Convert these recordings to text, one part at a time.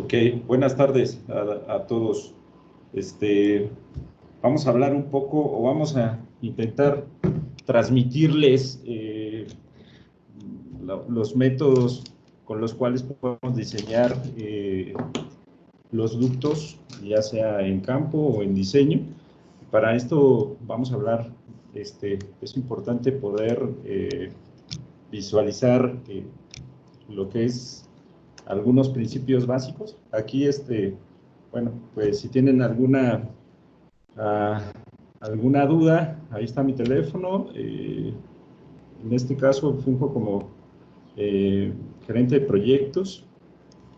Ok, buenas tardes a todos. Este, Vamos a hablar un poco o vamos a intentar transmitirles los métodos con los cuales podemos diseñar los ductos, ya sea en campo o en diseño. Para esto vamos a hablar, es importante poder visualizar lo que es algunos principios básicos. Aquí, bueno, pues si tienen alguna duda, ahí está mi teléfono. En este caso funjo como gerente de proyectos,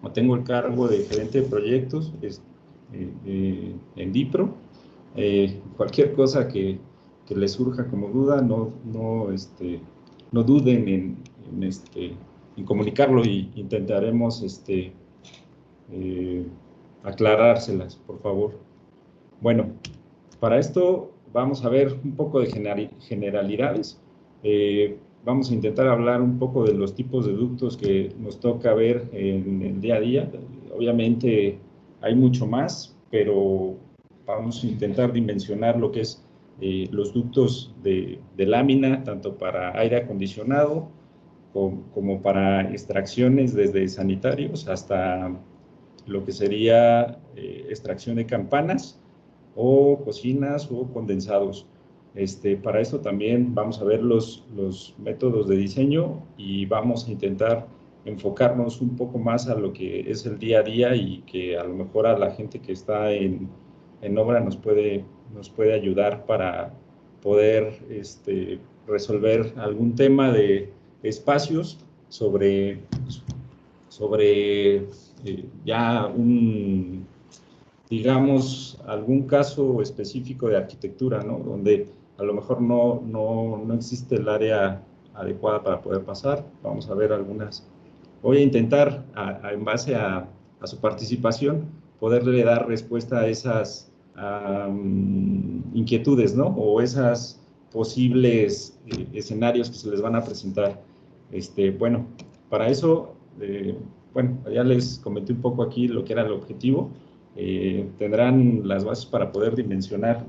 o tengo el cargo de gerente de proyectos en DIPRO. Cualquier cosa que les surja como duda, no duden en comunicarlo y intentaremos eh, aclarárselas, por favor. Bueno, para esto vamos a ver un poco de generalidades. Vamos a intentar hablar un poco de los tipos de ductos que nos toca ver en el día a día. Obviamente hay mucho más, pero vamos a intentar dimensionar lo que es los ductos de lámina, tanto para aire acondicionado como para extracciones desde sanitarios hasta lo que sería extracción de campanas o cocinas o condensados. Para esto también vamos a ver los métodos de diseño y vamos a intentar enfocarnos un poco más a lo que es el día a día y que a lo mejor a la gente que está en obra nos puede ayudar para poder resolver algún tema de espacios sobre ya digamos, algún caso específico de arquitectura, ¿no? Donde a lo mejor no existe el área adecuada para poder pasar. Vamos a ver algunas. Voy a intentar, en base a su participación, poderle dar respuesta a esas inquietudes, ¿no? O esas posibles escenarios que se les van a presentar. Bueno, para eso, bueno, ya les comenté un poco aquí lo que era el objetivo. Tendrán las bases para poder dimensionar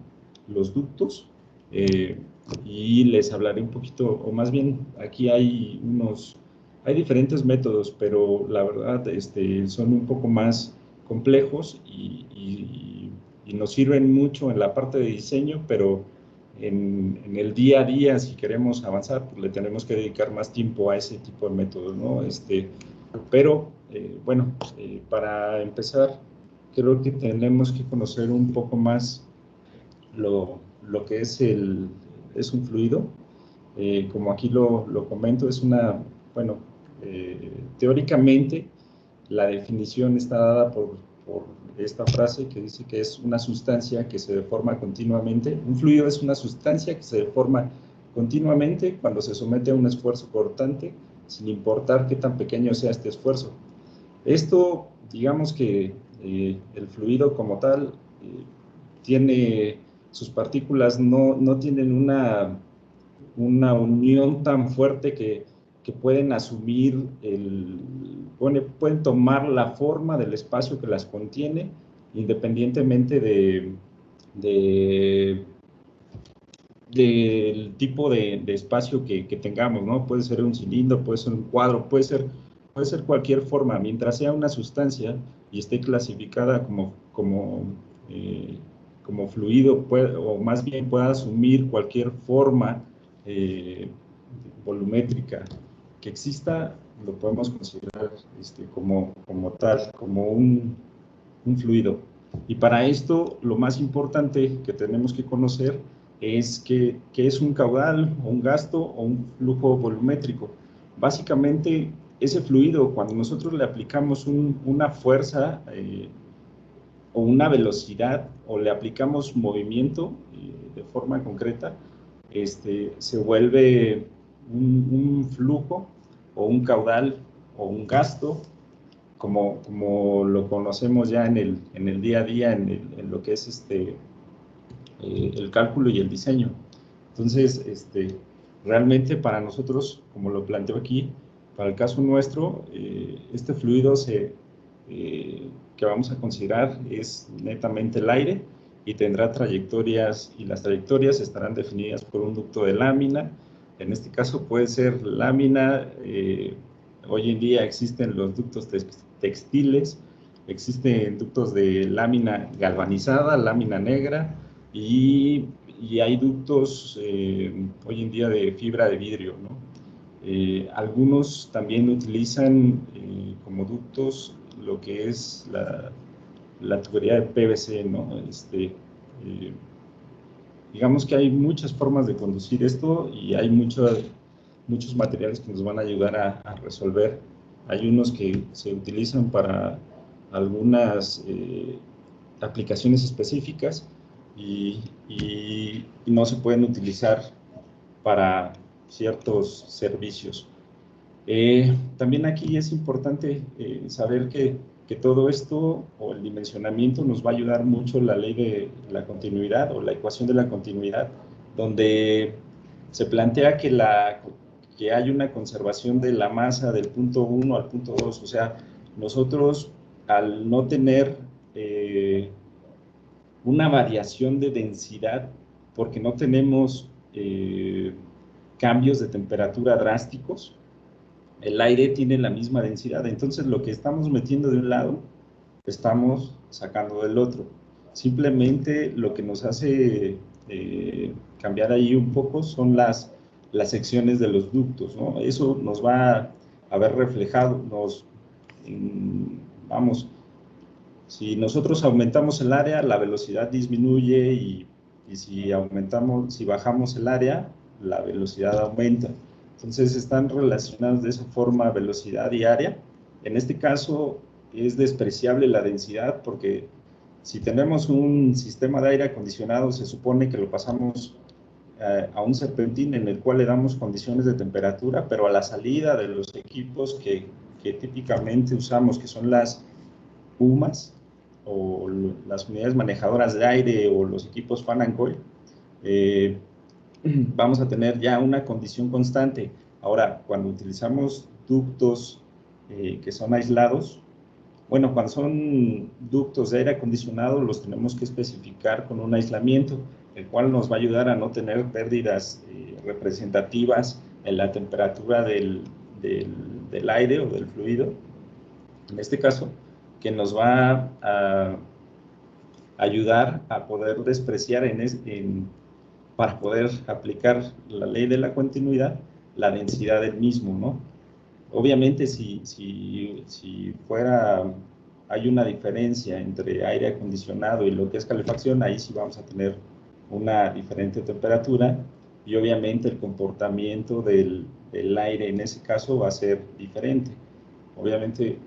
los ductos y les hablaré un poquito, o más bien aquí hay diferentes métodos, pero la verdad son un poco más complejos y nos sirven mucho en la parte de diseño, pero en el día a día, si queremos avanzar, pues le tenemos que dedicar más tiempo a ese tipo de métodos, ¿no? Pero, bueno, para empezar, creo que tenemos que conocer un poco más lo que es un fluido. Como aquí lo comento, bueno, teóricamente la definición está dada por esta frase que dice que es una sustancia que se deforma continuamente. Un fluido es una sustancia que se deforma continuamente cuando se somete a un esfuerzo cortante, sin importar qué tan pequeño sea este esfuerzo. Esto, digamos que el fluido como tal tiene sus partículas, no tienen una unión tan fuerte que pueden asumir, pueden tomar la forma del espacio que las contiene, independientemente del tipo de espacio que tengamos, ¿no? Puede ser un cilindro, puede ser un cuadro, puede ser cualquier forma, mientras sea una sustancia y esté clasificada como fluido, o más bien pueda asumir cualquier forma volumétrica que exista, lo podemos considerar como tal, como un fluido. Y para esto, lo más importante que tenemos que conocer es qué es un caudal, o un gasto, o un flujo volumétrico. Básicamente, ese fluido, cuando nosotros le aplicamos una fuerza o una velocidad, o le aplicamos movimiento de forma concreta, se vuelve un flujo, o un caudal, o un gasto, como lo conocemos ya en el día a día, en lo que es el cálculo y el diseño. Entonces, realmente para nosotros, como lo planteo aquí, para el caso nuestro, este fluido que vamos a considerar es netamente el aire y tendrá trayectorias, y las trayectorias estarán definidas por un ducto de lámina. En este caso puede ser lámina. Hoy en día existen los ductos textiles, existen ductos de lámina galvanizada, lámina negra, y hay ductos hoy en día de fibra de vidrio, ¿no? Algunos también utilizan como ductos lo que es la tubería de PVC, ¿no? Digamos que hay muchas formas de conducir esto y hay muchos materiales que nos van a ayudar a resolver. Hay unos que se utilizan para algunas aplicaciones específicas y no se pueden utilizar para ciertos servicios. También aquí es importante saber que todo esto o el dimensionamiento nos va a ayudar mucho la ley de la continuidad o la ecuación de la continuidad, donde se plantea que hay una conservación de la masa del punto 1 al punto 2. O sea, nosotros al no tener una variación de densidad, porque no tenemos cambios de temperatura drásticos, el aire tiene la misma densidad. Entonces, lo que estamos metiendo de un lado, estamos sacando del otro. Simplemente lo que nos hace cambiar ahí un poco son las secciones de los ductos, ¿no? Eso nos va a ver reflejado. Vamos, si nosotros aumentamos el área, la velocidad disminuye, y si bajamos el área, la velocidad aumenta. Entonces están relacionados de esa forma velocidad y área. En este caso es despreciable la densidad, porque si tenemos un sistema de aire acondicionado, se supone que lo pasamos a un serpentín en el cual le damos condiciones de temperatura, pero a la salida de los equipos que típicamente usamos, que son las UMAS o las unidades manejadoras de aire o los equipos fan and coil, vamos a tener ya una condición constante. Ahora, cuando utilizamos ductos que son aislados, bueno, cuando son ductos de aire acondicionado, los tenemos que especificar con un aislamiento, el cual nos va a ayudar a no tener pérdidas representativas en la temperatura del aire o del fluido, en este caso, que nos va a ayudar a poder despreciar para poder aplicar la ley de la continuidad, la densidad del mismo, ¿no? Obviamente, si hay una diferencia entre aire acondicionado y lo que es calefacción, ahí sí vamos a tener una diferente temperatura, y obviamente el comportamiento del aire en ese caso va a ser diferente. Obviamente,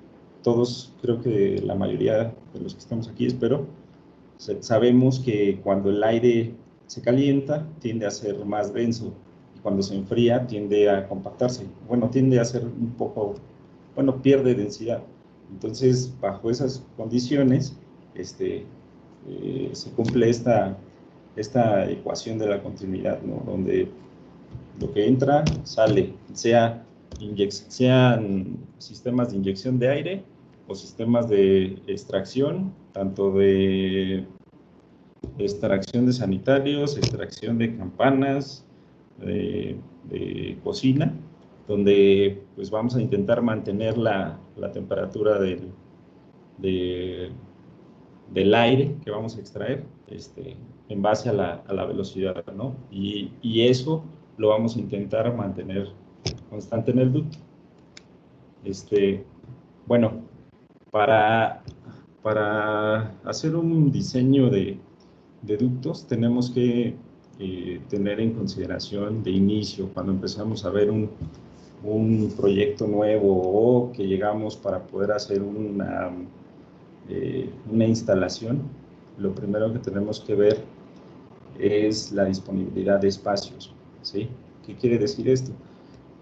todos, creo que la mayoría de los que estamos aquí, espero, sabemos que cuando el aire se calienta, tiende a ser más denso, y cuando se enfría, tiende a compactarse. Bueno, tiende a ser un poco, bueno, pierde densidad. Entonces, bajo esas condiciones, se cumple esta ecuación de la continuidad, ¿no? Donde lo que entra, sale, sean sistemas de inyección de aire o sistemas de extracción, tanto de extracción de sanitarios, extracción de campanas, de cocina, donde pues vamos a intentar mantener la temperatura del aire que vamos a extraer en base a la velocidad, ¿no? Y eso lo vamos a intentar mantener constante en el ducto. Bueno, para hacer un diseño de ductos tenemos que tener en consideración de inicio, cuando empezamos a ver un proyecto nuevo o que llegamos para poder hacer una instalación, lo primero que tenemos que ver es la disponibilidad de espacios, ¿sí? ¿Qué quiere decir esto?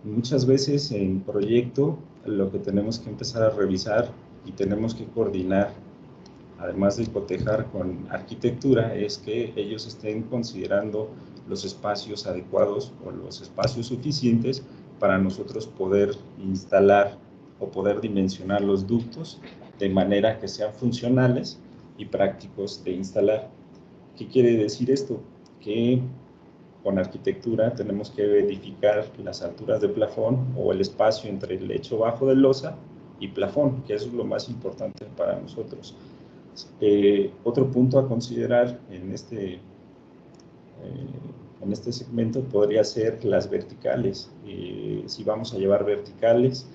Muchas veces en proyecto lo que tenemos que empezar a revisar y tenemos que coordinar, además de cotejar con arquitectura, es que ellos estén considerando los espacios adecuados o los espacios suficientes para nosotros poder instalar o poder dimensionar los ductos de manera que sean funcionales y prácticos de instalar. ¿Qué quiere decir esto? Que con arquitectura tenemos que verificar las alturas de plafón o el espacio entre el lecho bajo de losa y plafón, que eso es lo más importante para nosotros. Otro punto a considerar en este segmento podría ser las verticales. Si vamos a llevar verticales,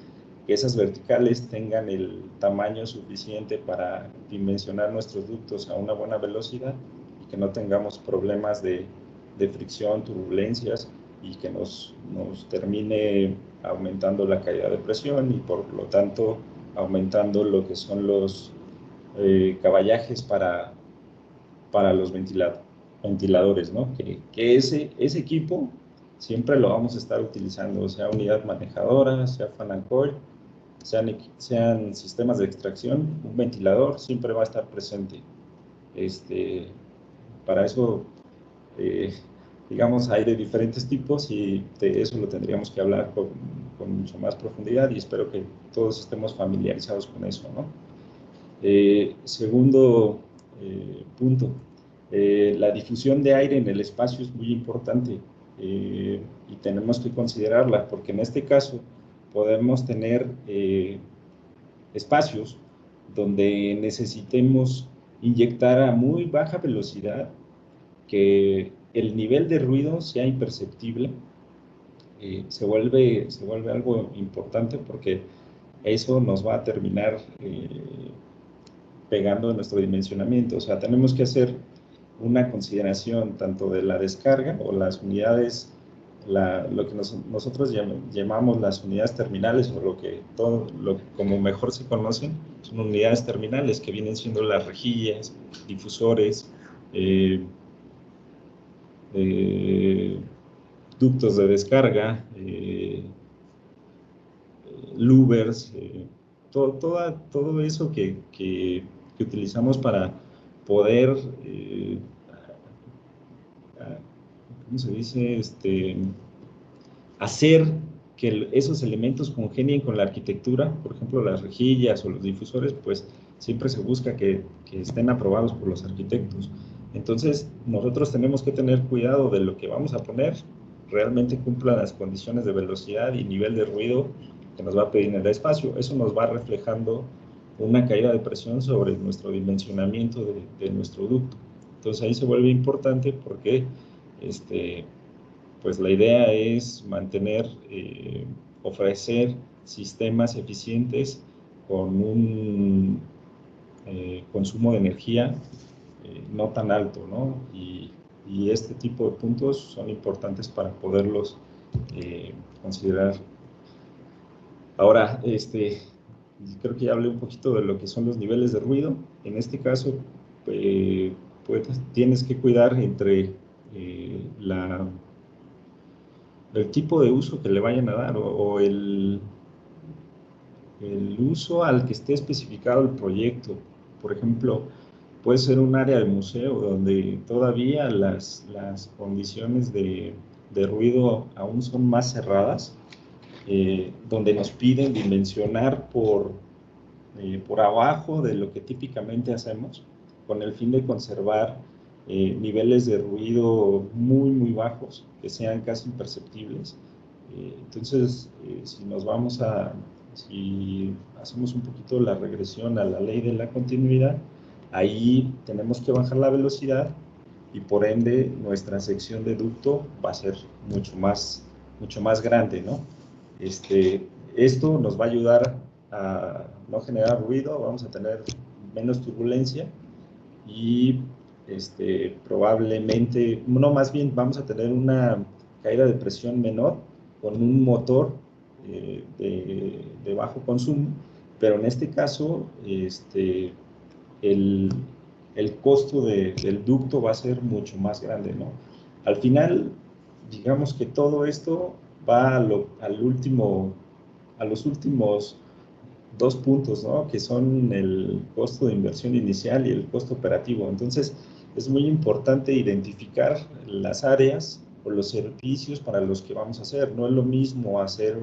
que esas verticales tengan el tamaño suficiente para dimensionar nuestros ductos a una buena velocidad y que no tengamos problemas de fricción, turbulencias y que nos termine aumentando la caída de presión y por lo tanto aumentando lo que son los caballajes para los ventiladores, ¿no? Que ese equipo siempre lo vamos a estar utilizando, sea unidad manejadora, sea fan and coil, sean sistemas de extracción, un ventilador siempre va a estar presente. Para eso, digamos, hay de diferentes tipos y de eso lo tendríamos que hablar con mucho más profundidad y espero que todos estemos familiarizados con eso, ¿no? Segundo punto, la difusión de aire en el espacio es muy importante y tenemos que considerarla porque en este caso podemos tener espacios donde necesitemos inyectar a muy baja velocidad, que el nivel de ruido sea imperceptible, se vuelve algo importante porque eso nos va a terminar pegando en nuestro dimensionamiento. O sea, tenemos que hacer una consideración tanto de la descarga o las unidades, lo que nosotros llamamos las unidades terminales o lo que como mejor se conocen, son unidades terminales que vienen siendo las rejillas, difusores, ductos de descarga, louvers, todo eso que utilizamos para poder, ¿cómo se dice? Hacer que esos elementos congenien con la arquitectura, por ejemplo, las rejillas o los difusores, pues siempre se busca que estén aprobados por los arquitectos. Entonces, nosotros tenemos que tener cuidado de lo que vamos a poner, realmente cumpla las condiciones de velocidad y nivel de ruido que nos va a pedir en el espacio. Eso nos va reflejando una caída de presión sobre nuestro dimensionamiento de nuestro ducto. Entonces, ahí se vuelve importante porque pues la idea es mantener, ofrecer sistemas eficientes con un consumo de energía no tan alto, ¿no? Y este tipo de puntos son importantes para poderlos considerar. Ahora, creo que ya hablé un poquito de lo que son los niveles de ruido. En este caso, pues, tienes que cuidar entre el tipo de uso que le vayan a dar o el uso al que esté especificado el proyecto. Por ejemplo, puede ser un área de museo donde todavía las condiciones de ruido aún son más cerradas, donde nos piden dimensionar por abajo de lo que típicamente hacemos, con el fin de conservar niveles de ruido muy, muy bajos, que sean casi imperceptibles. Entonces, si hacemos un poquito la regresión a la ley de la continuidad, ahí tenemos que bajar la velocidad y por ende nuestra sección de ducto va a ser mucho más grande, ¿no? Esto nos va a ayudar a no generar ruido, vamos a tener menos turbulencia y probablemente, no, más bien vamos a tener una caída de presión menor con un motor de bajo consumo, pero en este caso el costo del ducto va a ser mucho más grande, ¿no? Al final, digamos que todo esto va a los últimos dos puntos, ¿no? Que son el costo de inversión inicial y el costo operativo. Entonces, es muy importante identificar las áreas o los servicios para los que vamos a hacer. No es lo mismo hacer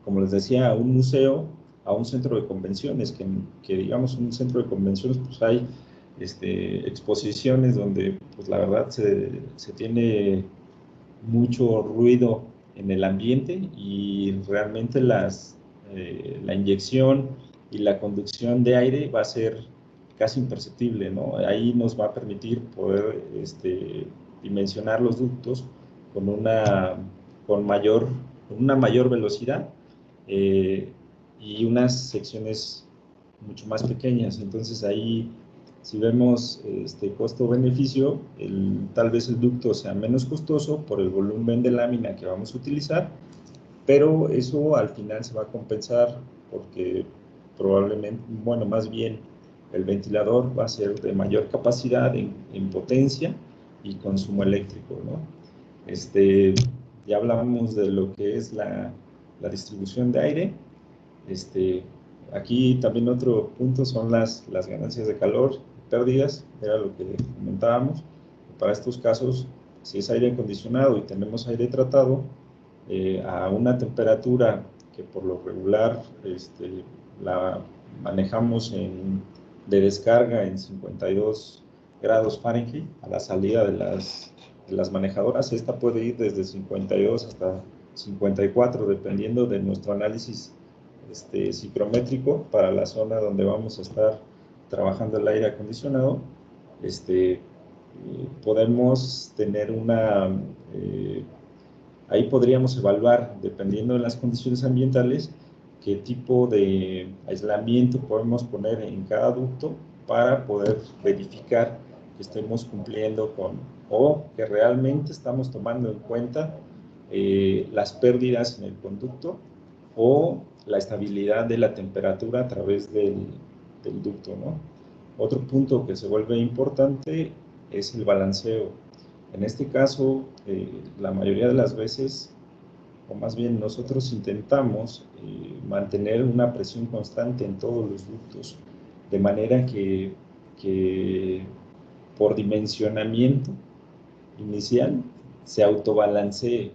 como les decía, a un museo, a un centro de convenciones, que digamos un centro de convenciones, pues hay exposiciones donde, pues la verdad, se tiene mucho ruido en el ambiente y realmente la inyección y la conducción de aire va a ser casi imperceptible, ¿no? Ahí nos va a permitir poder dimensionar los ductos con con una mayor velocidad eh, y unas secciones mucho más pequeñas. Entonces ahí, si vemos costo-beneficio, tal vez el ducto sea menos costoso por el volumen de lámina que vamos a utilizar, pero eso al final se va a compensar porque probablemente, bueno, más bien el ventilador va a ser de mayor capacidad en potencia y consumo eléctrico, ¿no? Ya hablamos de lo que es la distribución de aire. Aquí también otro punto son las ganancias de calor, pérdidas, era lo que comentábamos. Para estos casos, si es aire acondicionado y tenemos aire tratado, a una temperatura que por lo regular la manejamos de descarga en 52 grados Fahrenheit, a la salida de las manejadoras, esta puede ir desde 52 hasta 54, dependiendo de nuestro análisis ciclométrico para la zona donde vamos a estar trabajando el aire acondicionado. Podemos tener ahí podríamos evaluar, dependiendo de las condiciones ambientales, qué tipo de aislamiento podemos poner en cada ducto para poder verificar que estemos cumpliendo o que realmente estamos tomando en cuenta las pérdidas en el conducto o la estabilidad de la temperatura a través del ducto, ¿no? Otro punto que se vuelve importante es el balanceo. En este caso, la mayoría de las veces, o más bien nosotros intentamos mantener una presión constante en todos los ductos, de manera que por dimensionamiento inicial se autobalancee.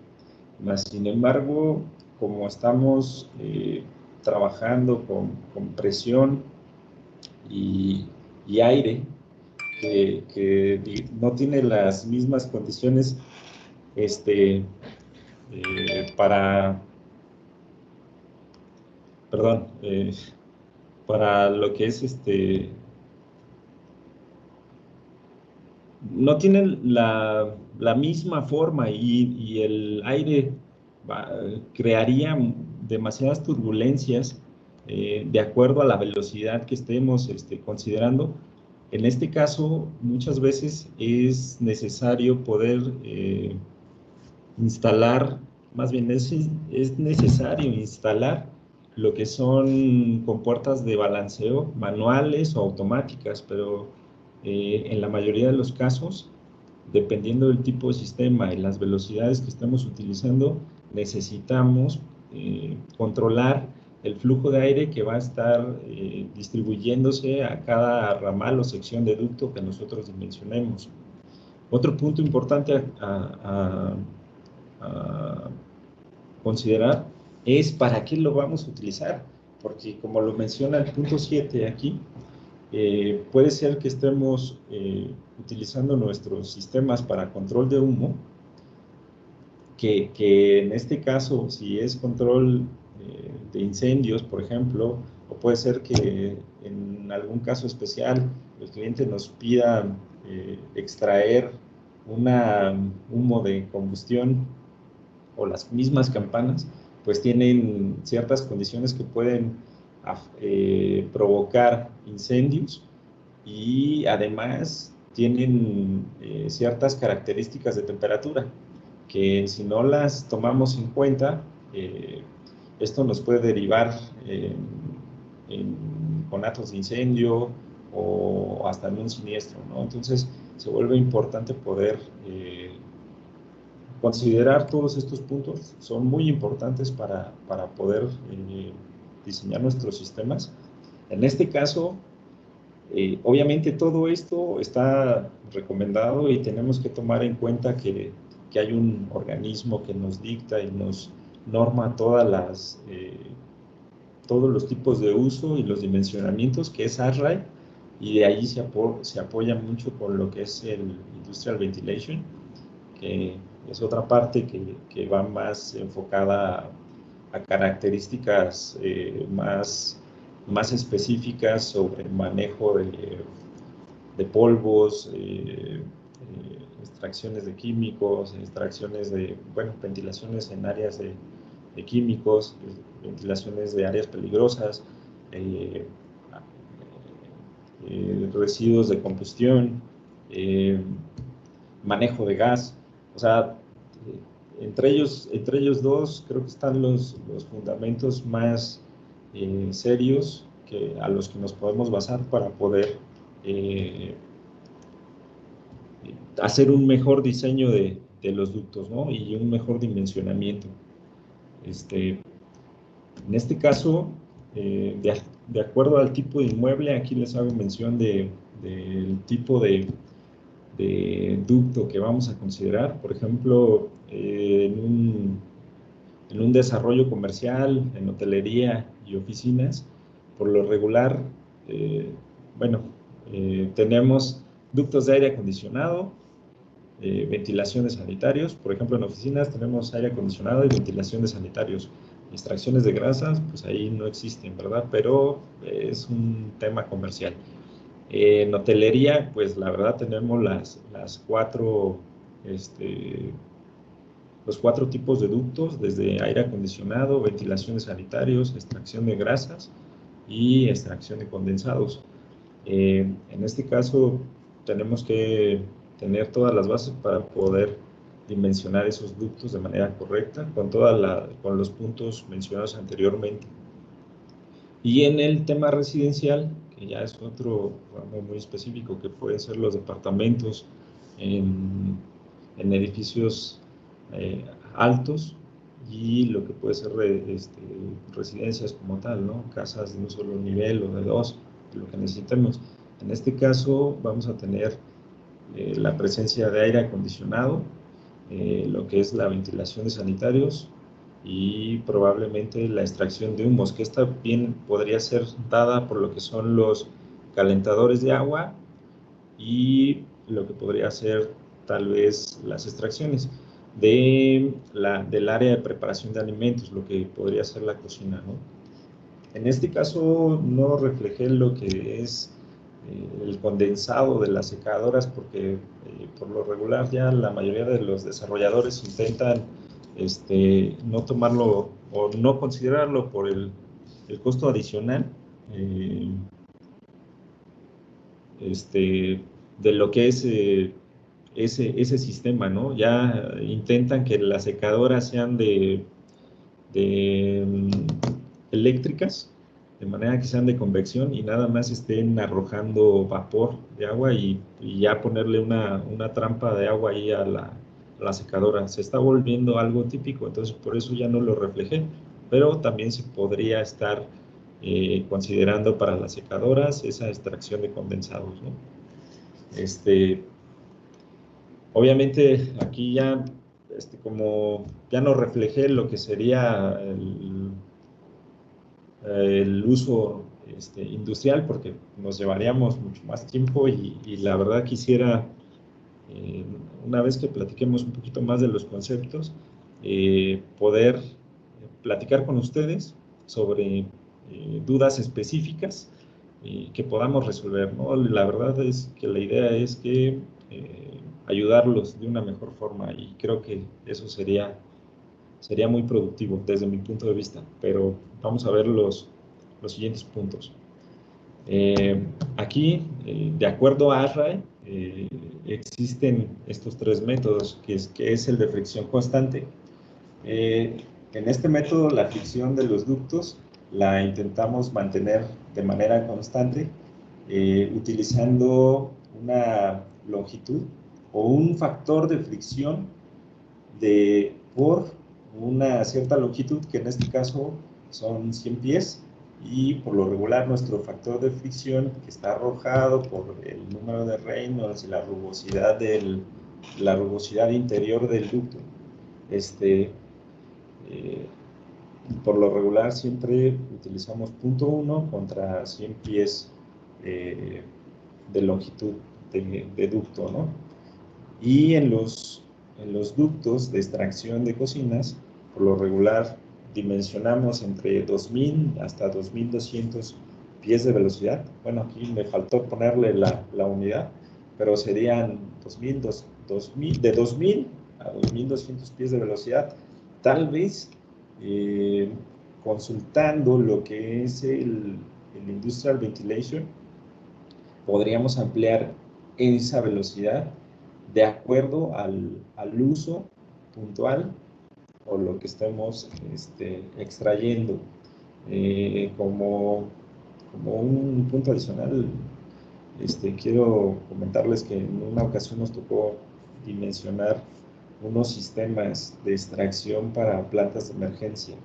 Mas, sin embargo, como estamos trabajando con presión y aire, que no tiene las mismas condiciones para, perdón, para lo que es no tienen la misma forma y el aire crearía demasiadas turbulencias de acuerdo a la velocidad que estemos considerando. En este caso, muchas veces es necesario poder instalar, más bien es necesario instalar lo que son compuertas de balanceo manuales o automáticas, pero en la mayoría de los casos, dependiendo del tipo de sistema y las velocidades que estemos utilizando, necesitamos controlar el flujo de aire que va a estar distribuyéndose a cada ramal o sección de ducto que nosotros dimensionemos. Otro punto importante a considerar es para qué lo vamos a utilizar, porque como lo menciona el punto 7 aquí, puede ser que estemos utilizando nuestros sistemas para control de humo, que en este caso, si es control de incendios, por ejemplo, o puede ser que en algún caso especial el cliente nos pida extraer un humo de combustión o las mismas campanas, pues tienen ciertas condiciones que pueden provocar incendios y además tienen ciertas características de temperatura que si no las tomamos en cuenta, esto nos puede derivar en conatos de incendio o hasta en un siniestro, ¿no? Entonces se vuelve importante poder considerar todos estos puntos, son muy importantes para poder diseñar nuestros sistemas. En este caso, obviamente todo esto está recomendado y tenemos que tomar en cuenta que hay un organismo que nos dicta y nos norma todos los tipos de uso y los dimensionamientos, que es ASHRAE, y de ahí se apoya mucho con lo que es el Industrial Ventilation, que es otra parte que va más enfocada a características más específicas sobre el manejo de polvos, extracciones de químicos, extracciones de, bueno, ventilaciones en áreas de químicos, ventilaciones de áreas peligrosas, eh, residuos de combustión, manejo de gas. O sea, entre ellos dos creo que están los fundamentos más serios a los que nos podemos basar para poder hacer un mejor diseño de los ductos, ¿no? Y un mejor dimensionamiento. En este caso, de acuerdo al tipo de inmueble, aquí les hago mención del tipo de ducto que vamos a considerar. Por ejemplo, en un desarrollo comercial, en hotelería y oficinas, por lo regular, bueno, tenemos ductos de aire acondicionado, ventilación de sanitarios. Por ejemplo, en oficinas tenemos aire acondicionado y ventilación de sanitarios. Extracciones de grasas, pues ahí no existen, ¿verdad? Pero es un tema comercial. En hotelería, pues la verdad tenemos los cuatro tipos de ductos, desde aire acondicionado, ventilación de sanitarios, extracción de grasas y extracción de condensados. En este caso, tenemos que tener todas las bases para poder dimensionar esos ductos de manera correcta, con los puntos mencionados anteriormente. Y en el tema residencial, que ya es otro ramo muy específico, que pueden ser los departamentos en edificios altos, y lo que puede ser residencias como tal, ¿no? Casas de un solo nivel o de dos, lo que necesitemos. En este caso vamos a tener la presencia de aire acondicionado, lo que es la ventilación de sanitarios y probablemente la extracción de humos, que esta bien podría ser dada por lo que son los calentadores de agua y lo que podría ser tal vez las extracciones del área de preparación de alimentos, lo que podría ser la cocina, ¿no? En este caso no reflejé lo que es el condensado de las secadoras, porque por lo regular ya la mayoría de los desarrolladores intentan no tomarlo o no considerarlo por el costo adicional de lo que es ese sistema, ¿no? Ya intentan que las secadoras sean eléctricas, de manera que sean de convección y nada más estén arrojando vapor de agua y ya ponerle una trampa de agua ahí a la secadora. Se está volviendo algo típico, entonces por eso ya no lo reflejé, pero también se podría estar considerando para las secadoras esa extracción de condensados, ¿no? Obviamente aquí ya, como ya no reflejé lo que sería el uso industrial, porque nos llevaríamos mucho más tiempo y la verdad quisiera, una vez que platiquemos un poquito más de los conceptos, poder platicar con ustedes sobre dudas específicas que podamos resolver, ¿no? La verdad es que la idea es que ayudarlos de una mejor forma y creo que eso sería muy productivo desde mi punto de vista, pero vamos a ver los siguientes puntos. Aquí, de acuerdo a ASHRAE, existen estos tres métodos, que es el de fricción constante. En este método, la fricción de los ductos la intentamos mantener de manera constante, utilizando una longitud o un factor de fricción por una cierta longitud, que en este caso son 100 pies, y por lo regular nuestro factor de fricción, que está arrojado por el número de Reynolds y la rugosidad interior del ducto, Por lo regular siempre utilizamos 0.1 contra 100 pies de longitud de ducto, ¿no? Y en los ductos de extracción de cocinas, por lo regular dimensionamos entre 2000 hasta 2200 pies de velocidad. Bueno, aquí me faltó ponerle la unidad, pero serían de 2000 a 2200 pies de velocidad. Tal vez consultando lo que es el Industrial Ventilation, podríamos ampliar esa velocidad de acuerdo al uso puntual o lo que estemos extrayendo. Como un punto adicional, quiero comentarles que en una ocasión nos tocó dimensionar unos sistemas de extracción para plantas de emergencia.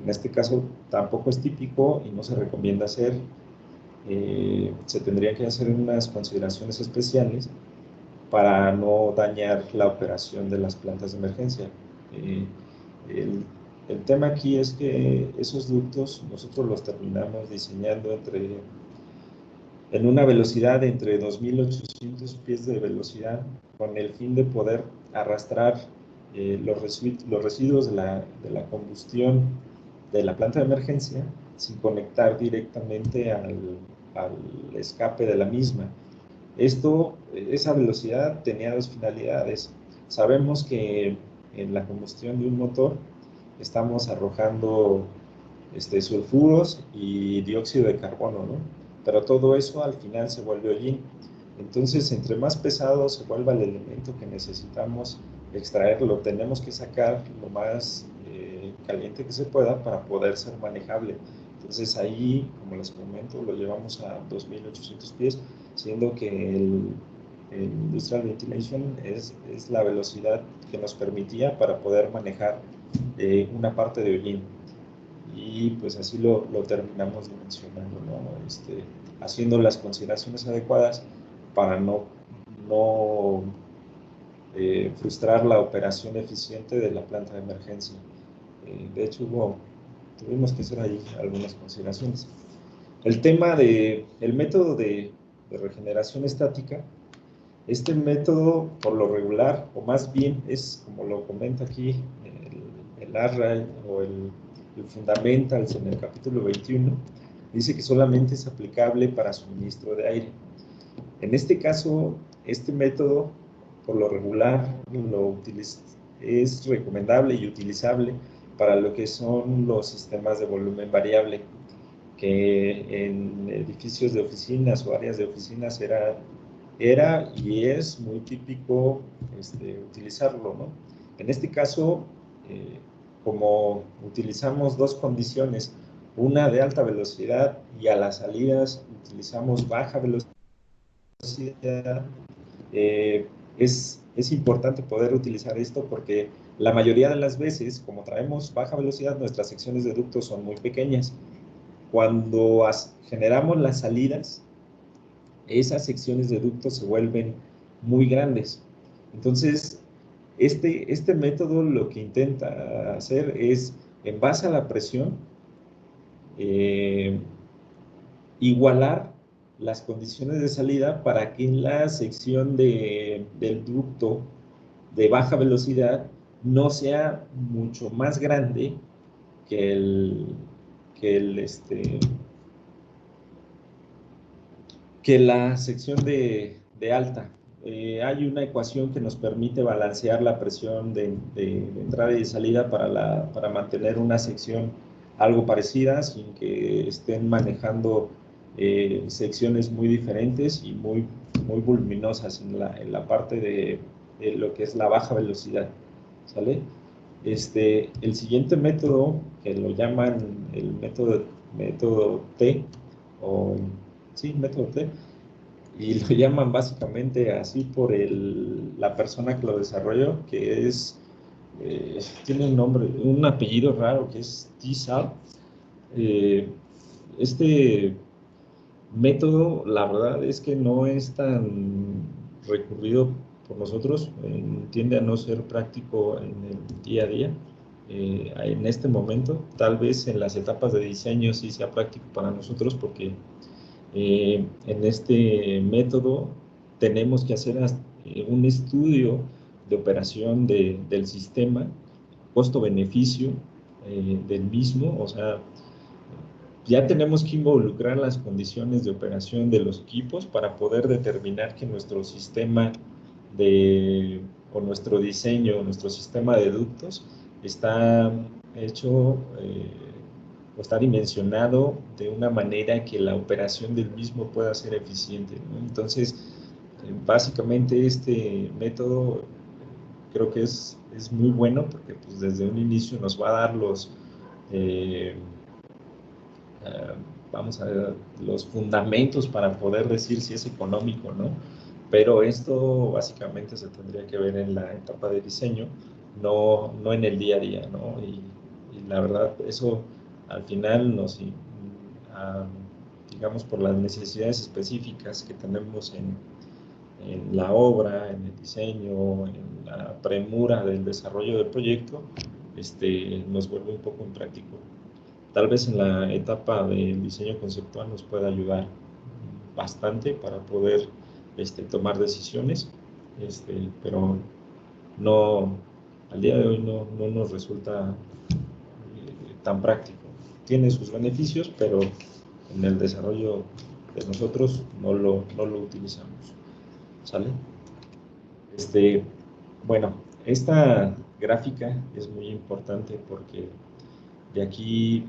En este caso tampoco es típico y no se recomienda hacer. Se tendrían que hacer unas consideraciones especiales para no dañar la operación de las plantas de emergencia. El tema aquí es que esos ductos nosotros los terminamos diseñando en una velocidad de entre 2800 pies de velocidad, con el fin de poder arrastrar los residuos de la combustión de la planta de emergencia sin conectar directamente al escape de la misma. Esa velocidad tenía dos finalidades. Sabemos que en la combustión de un motor estamos arrojando sulfuros y dióxido de carbono, ¿no? Pero todo eso al final se vuelve hollín. Entonces, entre más pesado se vuelva el elemento que necesitamos extraerlo, tenemos que sacar lo más caliente que se pueda para poder ser manejable. Entonces ahí, como les comento, lo llevamos a 2800 pies, siendo que el Industrial Ventilation es la velocidad que nos permitía para poder manejar una parte de hollín. Y pues así lo terminamos dimensionando, ¿no? Haciendo las consideraciones adecuadas para no frustrar la operación eficiente de la planta de emergencia. De hecho, tuvimos que hacer ahí algunas consideraciones. El tema el método de regeneración estática, este método por lo regular, o más bien es como lo comenta aquí el ARRA o el Fundamentals en el capítulo 21, dice que solamente es aplicable para suministro de aire. En este caso, este método por lo regular es recomendable y utilizable para lo que son los sistemas de volumen variable, que en edificios de oficinas o áreas de oficinas era y es muy típico utilizarlo, ¿no? En este caso, como utilizamos dos condiciones, una de alta velocidad y a las salidas utilizamos baja velocidad, es importante poder utilizar esto porque la mayoría de las veces, como traemos baja velocidad, nuestras secciones de ductos son muy pequeñas. Cuando generamos las salidas, esas secciones de ductos se vuelven muy grandes. Entonces, este método lo que intenta hacer es, en base a la presión, igualar las condiciones de salida para que en la sección del ducto de baja velocidad no sea mucho más grande que la sección de alta. Hay una ecuación que nos permite balancear la presión de entrada y de salida para mantener una sección algo parecida sin que estén manejando secciones muy diferentes y muy voluminosas en la parte de lo que es la baja velocidad, ¿sale? El siguiente método, que lo llaman el método T, método T, y lo llaman básicamente así por la persona que lo desarrolló, que tiene un apellido raro, que es T-Sal. Este método, la verdad es que no es tan recurrido por nosotros, tiende a no ser práctico en el día a día. en este momento. Tal vez en las etapas de diseño sí sea práctico para nosotros porque en este método tenemos que hacer un estudio de operación del sistema, costo-beneficio del mismo, o sea, ya tenemos que involucrar las condiciones de operación de los equipos para poder determinar que nuestro sistema o nuestro diseño, nuestro sistema de ductos está hecho o está dimensionado de una manera que la operación del mismo pueda ser eficiente, ¿no? Entonces, básicamente este método creo que es muy bueno porque pues, desde un inicio nos va a dar eh, vamos a ver, los fundamentos para poder decir si es económico o no, pero esto básicamente se tendría que ver en la etapa de diseño, no en el día a día, ¿no? Y la verdad, eso al final digamos, por las necesidades específicas que tenemos en la obra, en el diseño, en la premura del desarrollo del proyecto, nos vuelve un poco impráctico. Tal vez en la etapa del diseño conceptual nos pueda ayudar bastante para poder tomar decisiones, pero no, al día de hoy no nos resulta tan práctico. Tiene sus beneficios, pero en el desarrollo de nosotros no lo utilizamos. ¿Sale? Bueno, esta gráfica es muy importante porque de aquí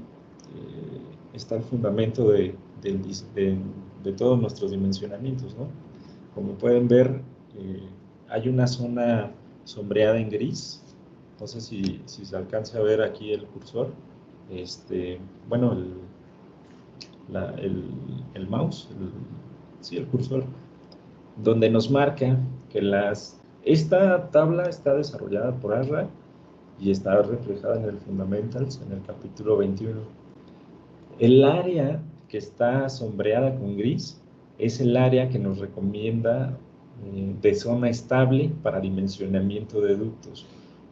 está el fundamento de todos nuestros dimensionamientos, ¿no? Como pueden ver, hay una zona sombreada en gris. No sé si se alcanza a ver aquí el cursor. Bueno, el mouse, sí, el cursor, donde nos marca que esta tabla está desarrollada por ASRA y está reflejada en el Fundamentals, en el capítulo 21. El área que está sombreada con gris es el área que nos recomienda de zona estable para dimensionamiento de ductos.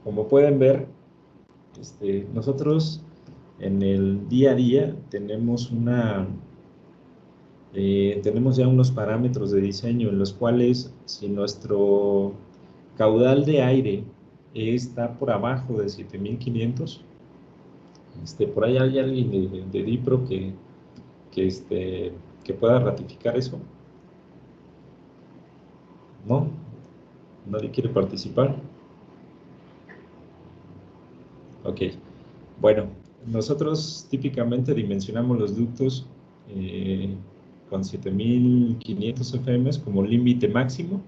Como pueden ver, nosotros en el día a día tenemos ya unos parámetros de diseño en los cuales si nuestro caudal de aire está por abajo de 7500, por ahí hay alguien de DIPRO que pueda ratificar eso. ¿No? ¿Nadie quiere participar? Ok. Bueno, nosotros típicamente dimensionamos los ductos con 7500 FM como límite máximo.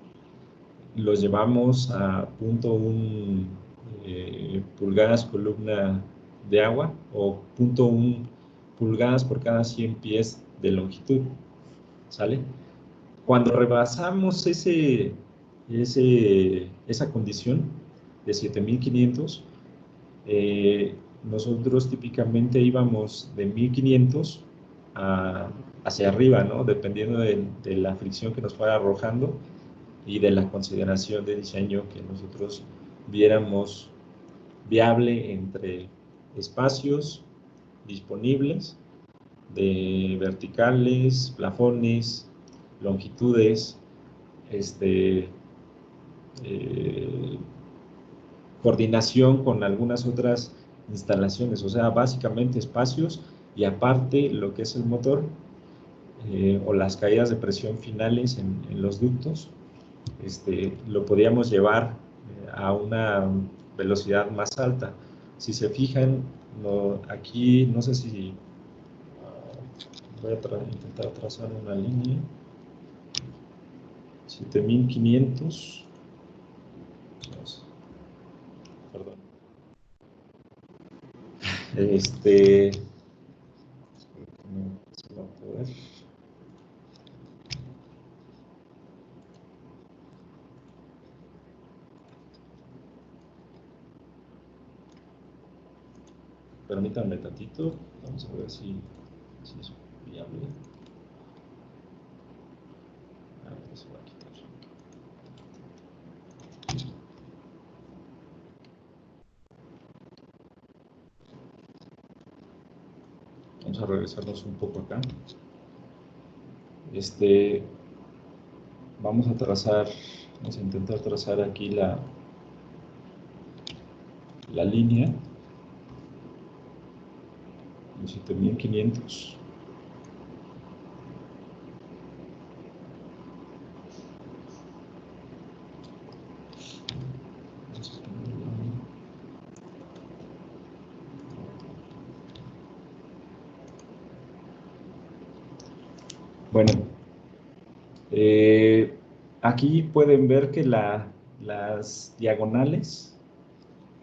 Los llevamos a 0.1 pulgadas columna de agua o 0.1 pulgadas por cada 100 pies de longitud. ¿Sale? Cuando rebasamos esa condición de 7500, nosotros típicamente íbamos de 1500 hacia arriba, ¿no? Dependiendo de la fricción que nos fuera arrojando y de la consideración de diseño que nosotros viéramos viable entre espacios disponibles de verticales, plafones, longitudes, eh, coordinación con algunas otras instalaciones, o sea, básicamente espacios y aparte lo que es el motor o las caídas de presión finales en los ductos, lo podíamos llevar a una velocidad más alta. Si se fijan, aquí no sé si voy a intentar trazar una línea. 7500, perdón, no se va a poder. Permítanme tantito, vamos a ver si es viable. Se va a quitar. Vamos a regresarnos un poco acá. Vamos a intentar trazar aquí la línea, los 7500. Bueno, aquí pueden ver que las diagonales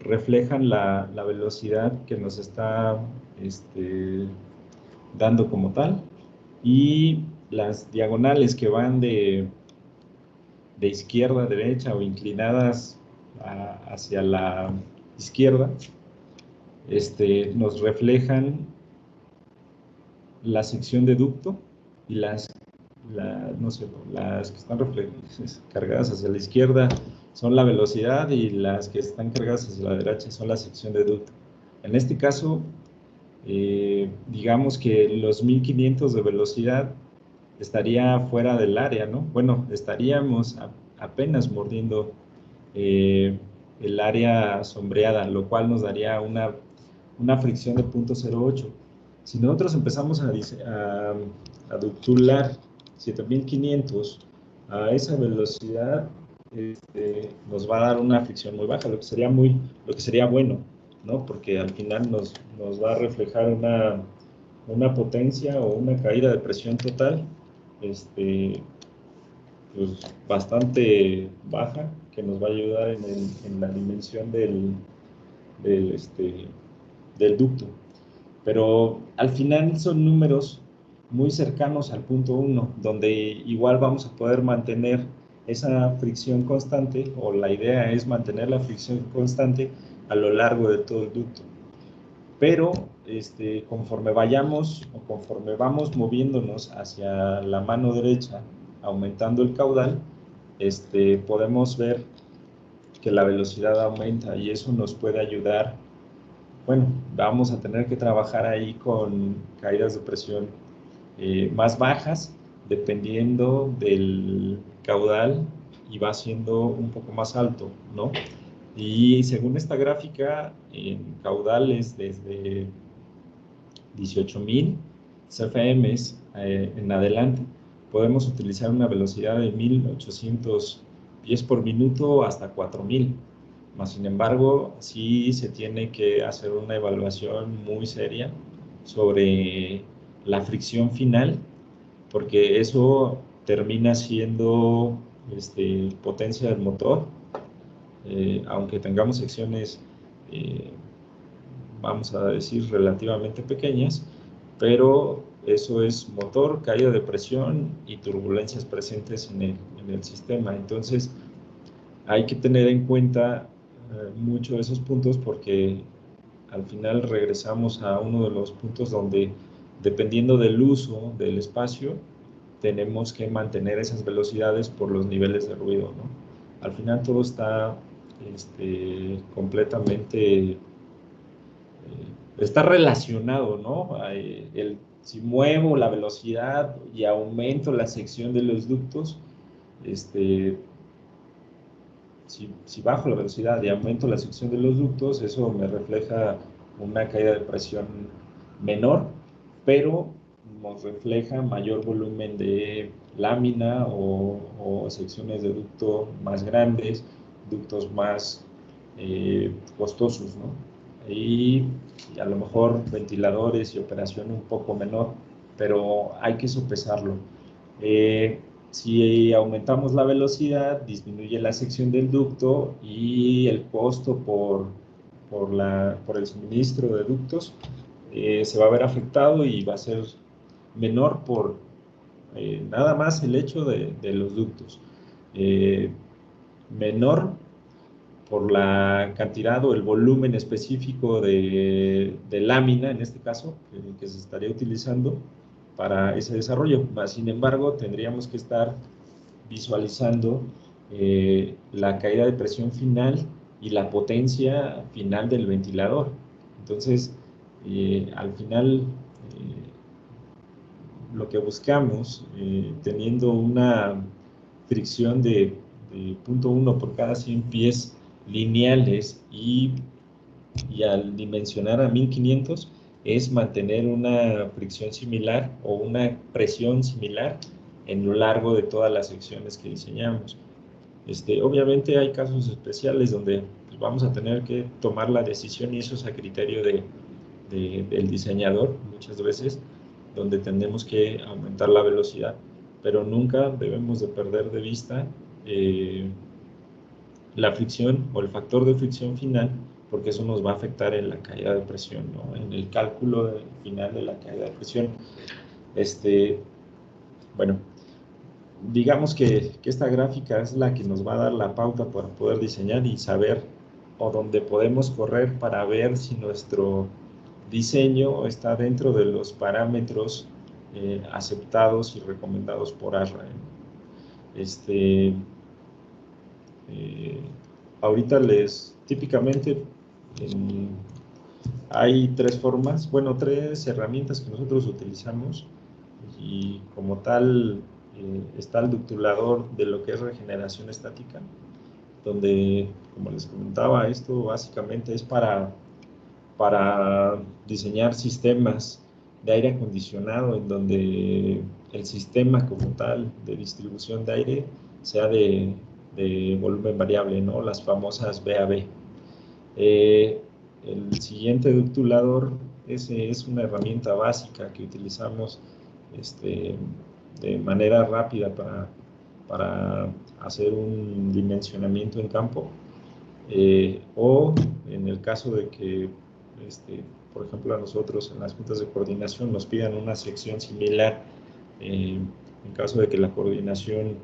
reflejan la velocidad que nos está dando como tal, y las diagonales que van de izquierda a derecha o inclinadas hacia la izquierda, nos reflejan la sección de ducto, y no sé, las que están cargadas hacia la izquierda son la velocidad, y las que están cargadas hacia la derecha son la sección de ducto. En este caso, digamos que los 1500 de velocidad estaría fuera del área, ¿no? Bueno, estaríamos apenas mordiendo el área sombreada, lo cual nos daría una fricción de 0.08. Si nosotros empezamos a ductular 7500 a esa velocidad, nos va a dar una fricción muy baja, lo que sería bueno, ¿no? Porque al final nos va a reflejar una potencia o una caída de presión total, pues bastante baja, que nos va a ayudar en la dimensión del ducto. Pero al final son números muy cercanos al punto 1, donde igual vamos a poder mantener esa fricción constante, o la idea es mantener la fricción constante a lo largo de todo el ducto. Pero conforme vamos moviéndonos hacia la mano derecha, aumentando el caudal, podemos ver que la velocidad aumenta, y eso nos puede ayudar. Bueno, vamos a tener que trabajar ahí con caídas de presión más bajas, dependiendo del caudal, y va siendo un poco más alto, ¿no? Y según esta gráfica, en caudales desde 18,000 CFMs en adelante, podemos utilizar una velocidad de 1800 pies por minuto hasta 4000. Más sin embargo, sí se tiene que hacer una evaluación muy seria sobre la fricción final, porque eso termina siendo potencia del motor, aunque tengamos secciones, vamos a decir, relativamente pequeñas, pero eso es motor, caída de presión y turbulencias presentes en el sistema. Entonces, hay que tener en cuenta mucho esos puntos, porque al final regresamos a uno de los puntos donde, dependiendo del uso del espacio, tenemos que mantener esas velocidades por los niveles de ruido, ¿no? Al final todo está completamente, está relacionado, ¿no? Si muevo la velocidad y aumento la sección de los ductos, si bajo la velocidad y aumento la sección de los ductos, eso me refleja una caída de presión menor, pero nos refleja mayor volumen de lámina o secciones de ducto más grandes, ductos más costosos, ¿no? Y a lo mejor ventiladores y operación un poco menor, pero hay que sopesarlo. Si aumentamos la velocidad, disminuye la sección del ducto, y el costo por el suministro de ductos se va a ver afectado, y va a ser menor por nada más el hecho de los ductos. Menor por la cantidad o el volumen específico de lámina, en este caso, que se estaría utilizando para ese desarrollo. Sin embargo, tendríamos que estar visualizando la caída de presión final y la potencia final del ventilador. Entonces, al final, lo que buscamos, teniendo una fricción de 0.1 por cada 100 pies lineales y al dimensionar a 1500 es mantener una fricción similar o una presión similar en lo largo de todas las secciones que diseñamos. Obviamente hay casos especiales donde pues, vamos a tener que tomar la decisión y eso es a criterio del diseñador muchas veces, donde tenemos que aumentar la velocidad, pero nunca debemos de perder de vista la fricción o el factor de fricción final, porque eso nos va a afectar en la caída de presión, ¿no? En el cálculo final de la caída de presión. Bueno, digamos que esta gráfica es la que nos va a dar la pauta para poder diseñar y saber o dónde podemos correr para ver si nuestro diseño está dentro de los parámetros aceptados y recomendados por ASRA. Ahorita típicamente hay tres formas, bueno, tres herramientas que nosotros utilizamos y como tal está el ductulador de lo que es regeneración estática, donde, como les comentaba, esto básicamente es para diseñar sistemas de aire acondicionado en donde el sistema como tal de distribución de aire sea de volumen variable, ¿no? Las famosas VAB. El siguiente ductulador, ese es una herramienta básica que utilizamos de manera rápida para hacer un dimensionamiento en campo, o en el caso de que, por ejemplo, a nosotros en las juntas de coordinación nos pidan una sección similar, en caso de que la coordinación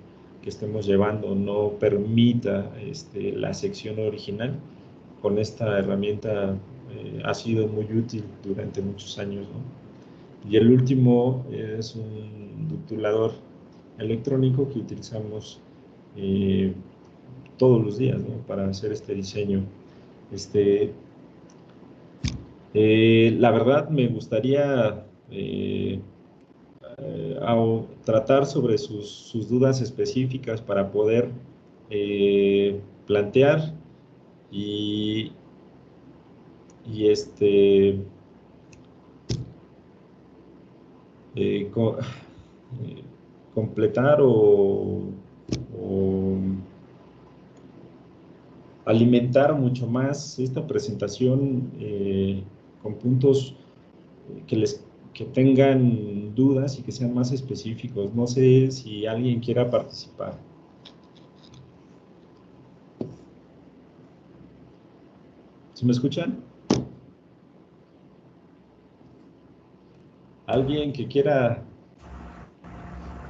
que estemos llevando no permita la sección original, con esta herramienta ha sido muy útil durante muchos años, ¿no? Y el último es un ductulador electrónico que utilizamos todos los días, ¿no? Para hacer este diseño. La verdad me gustaría tratar sobre sus dudas específicas para poder plantear y completar o alimentar mucho más esta presentación con puntos que tengan dudas y que sean más específicos. No sé si alguien quiera participar. ¿Sí me escuchan? ¿Alguien que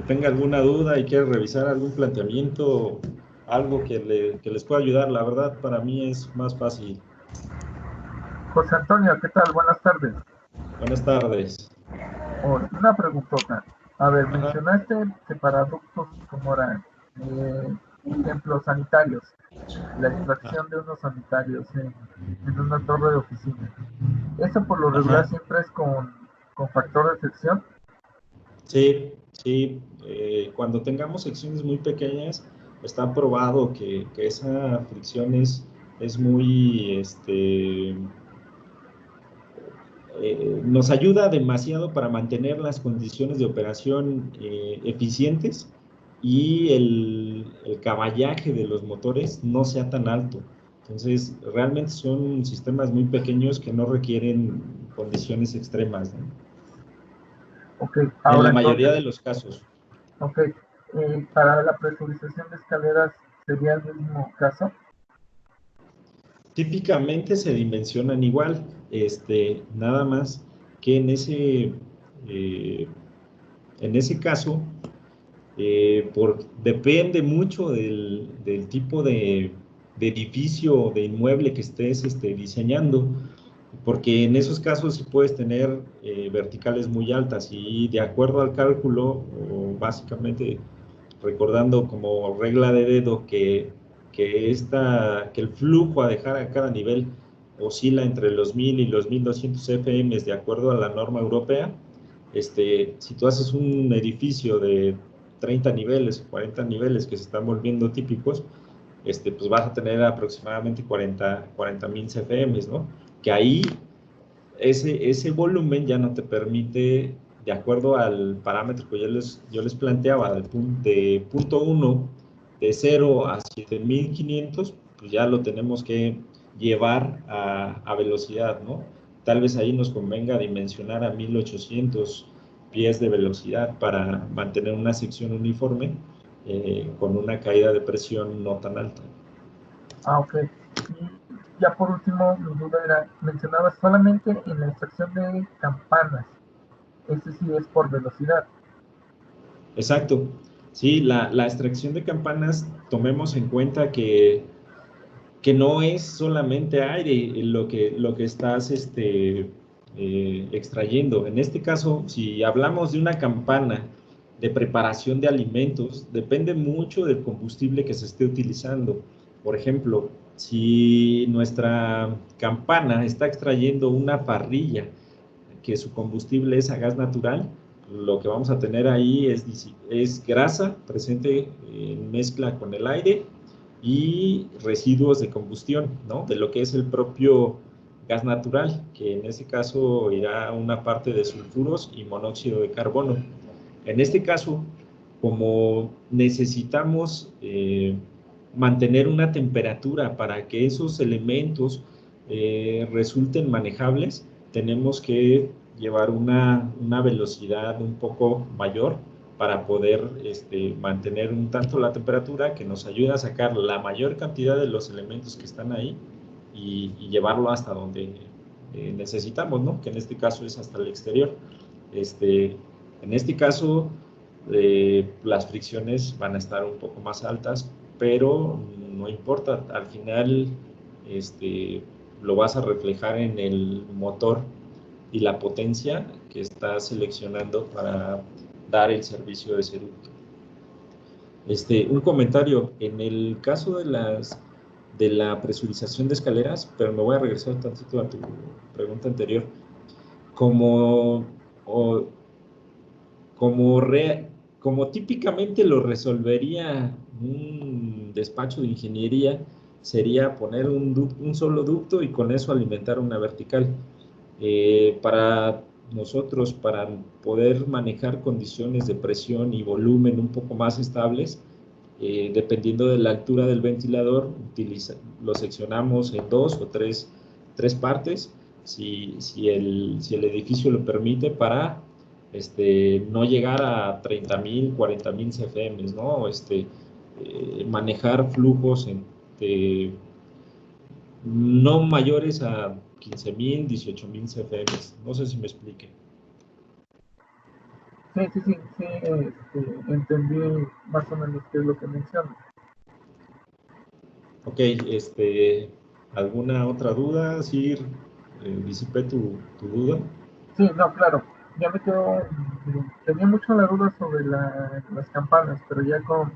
tenga alguna duda y quiera revisar algún planteamiento, algo que les pueda ayudar? La verdad, para mí es más fácil. José Antonio, ¿qué tal? Buenas tardes. Buenas tardes. Una preguntota. A ver, Ajá. mencionaste separaductos como eran ejemplos sanitarios, la extracción de unos sanitarios en una torre de oficina. ¿Eso por lo regular siempre es con factor de fricción? Sí, sí. Cuando tengamos secciones muy pequeñas, está probado que esa fricción es muy, nos ayuda demasiado para mantener las condiciones de operación eficientes y el caballaje de los motores no sea tan alto. Entonces, realmente son sistemas muy pequeños que no requieren condiciones extremas, ¿no? Okay, ahora en la mayoría de los casos. Ok, para la presurización de escaleras, ¿sería el mismo caso? Típicamente se dimensionan igual, nada más que en ese caso, depende mucho del tipo de edificio o de inmueble que estés diseñando, porque en esos casos sí puedes tener verticales muy altas y de acuerdo al cálculo, o básicamente recordando como regla de dedo que el flujo a dejar a cada nivel oscila entre los 1000 y los 1200 FM de acuerdo a la norma europea. Si tú haces un edificio de 30 niveles o 40 niveles que se están volviendo típicos, pues vas a tener aproximadamente 40,000 CFMs, ¿no? Que ahí ese volumen ya no te permite, de acuerdo al parámetro que yo les planteaba, de punto 1, de 0 a 7500, pues ya lo tenemos que llevar a velocidad, ¿no? Tal vez ahí nos convenga dimensionar a 1800 pies de velocidad para mantener una sección uniforme con una caída de presión no tan alta. Ah, ok. Y ya por último, mi duda era, mencionabas solamente en la extracción de campanas. Ese sí es por velocidad. Exacto. Sí, la extracción de campanas, tomemos en cuenta que no es solamente aire lo que estás extrayendo. En este caso, si hablamos de una campana de preparación de alimentos, depende mucho del combustible que se esté utilizando. Por ejemplo, si nuestra campana está extrayendo una parrilla que su combustible es a gas natural, lo que vamos a tener ahí es grasa presente en mezcla con el aire y residuos de combustión, ¿no? De lo que es el propio gas natural, que en este caso irá una parte de sulfuros y monóxido de carbono. En este caso, como necesitamos mantener una temperatura para que esos elementos resulten manejables, tenemos que llevar una velocidad un poco mayor para poder mantener un tanto la temperatura que nos ayuda a sacar la mayor cantidad de los elementos que están ahí y llevarlo hasta donde necesitamos, ¿no? Que en este caso es hasta el exterior. En este caso, las fricciones van a estar un poco más altas, pero no importa, al final lo vas a reflejar en el motor y la potencia que estás seleccionando para dar el servicio de ese ducto. Un comentario, en el caso de la presurización de escaleras, pero me voy a regresar tantito a tu pregunta anterior, como, o, como, como típicamente lo resolvería un despacho de ingeniería, sería poner un solo ducto y con eso alimentar una vertical. Para nosotros, para poder manejar condiciones de presión y volumen un poco más estables, dependiendo de la altura del ventilador, lo seccionamos en dos o tres partes, si el edificio lo permite, para no llegar a 30,000, 40,000 CFM, ¿no? Manejar flujos no mayores a 15,000, 18,000 CFM. No sé si me explique. Sí, entendí más o menos qué es lo que mencionas. Ok, ¿alguna otra duda? Sí, disipé tu duda. Sí, no, claro. Ya me quedó, tenía mucho la duda sobre las campanas, pero ya con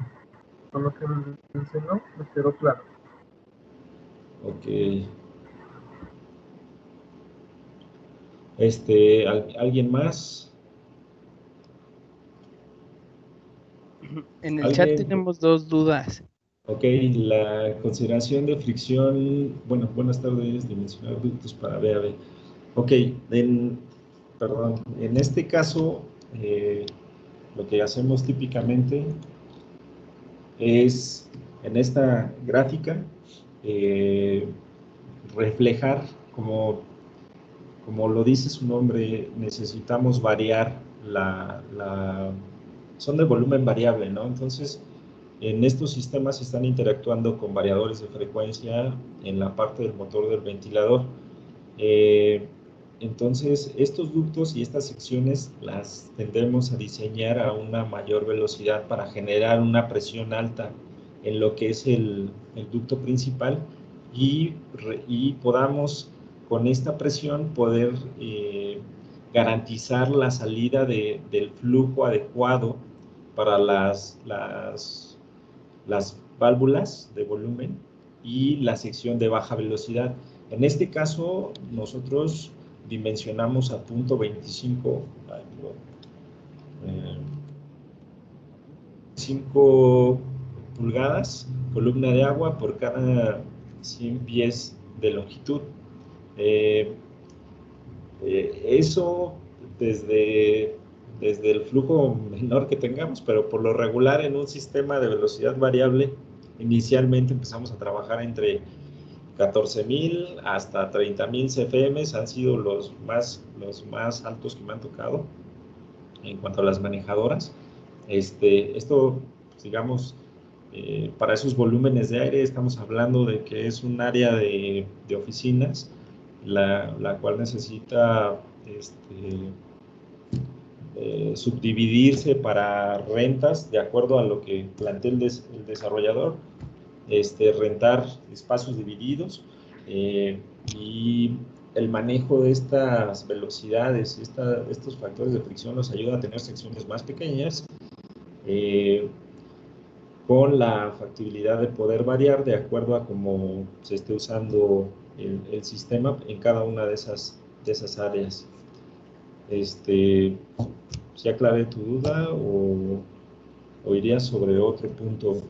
lo que me mencionó, me quedó claro. Ok. ¿Alguien más? En el chat ¿Alguien? tenemos dos dudas. Ok, la consideración de fricción, bueno, buenas tardes, dimensionar ductos para VAV. Ok, perdón, en este caso, lo que hacemos típicamente es, en esta gráfica, reflejar, como lo dice su nombre, necesitamos variar son de volumen variable, ¿no? Entonces, en estos sistemas están interactuando con variadores de frecuencia en la parte del motor del ventilador. Entonces, estos ductos y estas secciones las tendremos a diseñar a una mayor velocidad para generar una presión alta en lo que es el ducto principal y podamos con esta presión poder garantizar la salida del flujo adecuado para las válvulas de volumen y la sección de baja velocidad. En este caso, nosotros dimensionamos a .25, 5 pulgadas, columna de agua por cada 100 pies de longitud. Eso desde el flujo menor que tengamos, pero por lo regular en un sistema de velocidad variable, inicialmente empezamos a trabajar entre 14.000 hasta 30.000 CFM, han sido los más altos que me han tocado en cuanto a las manejadoras. Esto, digamos, para esos volúmenes de aire estamos hablando de que es un área de oficinas, la cual necesita subdividirse para rentas de acuerdo a lo que plantea el desarrollador, rentar espacios divididos, y el manejo de estas velocidades, estos factores de fricción nos ayuda a tener secciones más pequeñas, con la factibilidad de poder variar de acuerdo a cómo se esté usando el sistema en cada una de esas áreas. ¿Sí aclaré tu duda o irías sobre otro punto?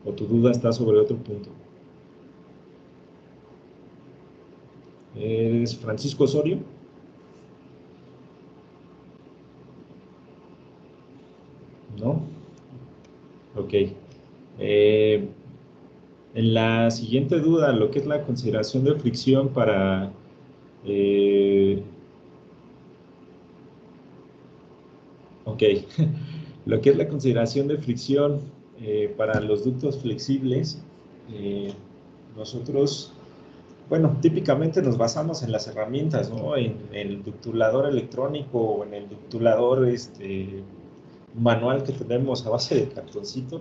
¿O tu duda está sobre otro punto? ¿Es Francisco Osorio? ¿No? Ok. En la siguiente duda, lo que es la consideración de fricción para... ok. Lo que es la consideración de fricción para los ductos flexibles, nosotros... Bueno, típicamente nos basamos en las herramientas, ¿no? En el ductulador electrónico o en el ductulador manual que tenemos a base de cartoncito.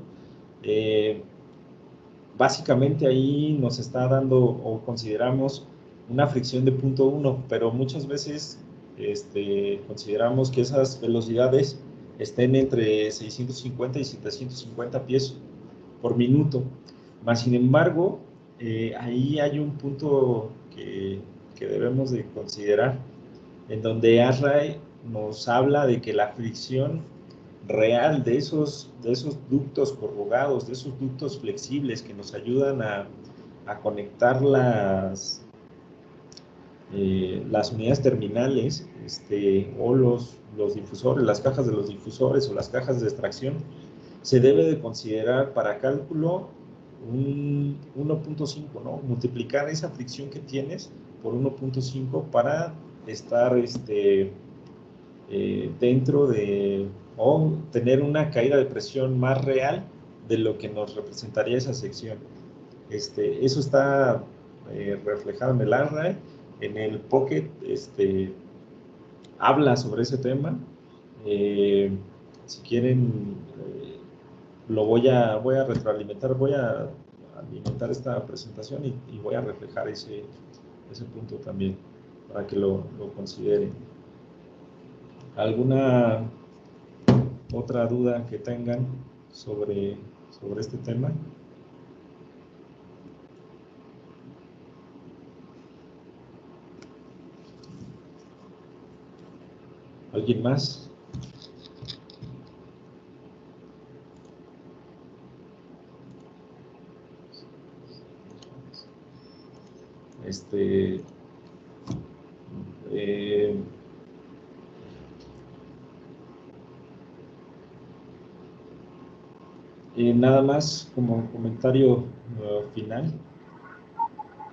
Básicamente ahí nos está dando o consideramos una fricción de 0.1, pero muchas veces consideramos que esas velocidades estén entre 650 y 750 pies por minuto. Más sin embargo, ahí hay un punto que debemos de considerar, en donde ASRAE nos habla de que la fricción real de esos ductos corrugados, de esos ductos flexibles que nos ayudan a conectar las unidades terminales, o los difusores, las cajas de los difusores o las cajas de extracción, se debe de considerar para cálculo un 1.5, ¿no? Multiplicar esa fricción que tienes por 1.5 para estar dentro de, o tener una caída de presión más real de lo que nos representaría esa sección. Eso está reflejado en el ASRAE, en el Pocket habla sobre ese tema. Si quieren, lo voy a retroalimentar, voy a alimentar esta presentación y voy a reflejar ese punto también para que lo consideren. ¿Alguna otra duda que tengan sobre este tema? ¿Alguien más? Nada más como comentario final.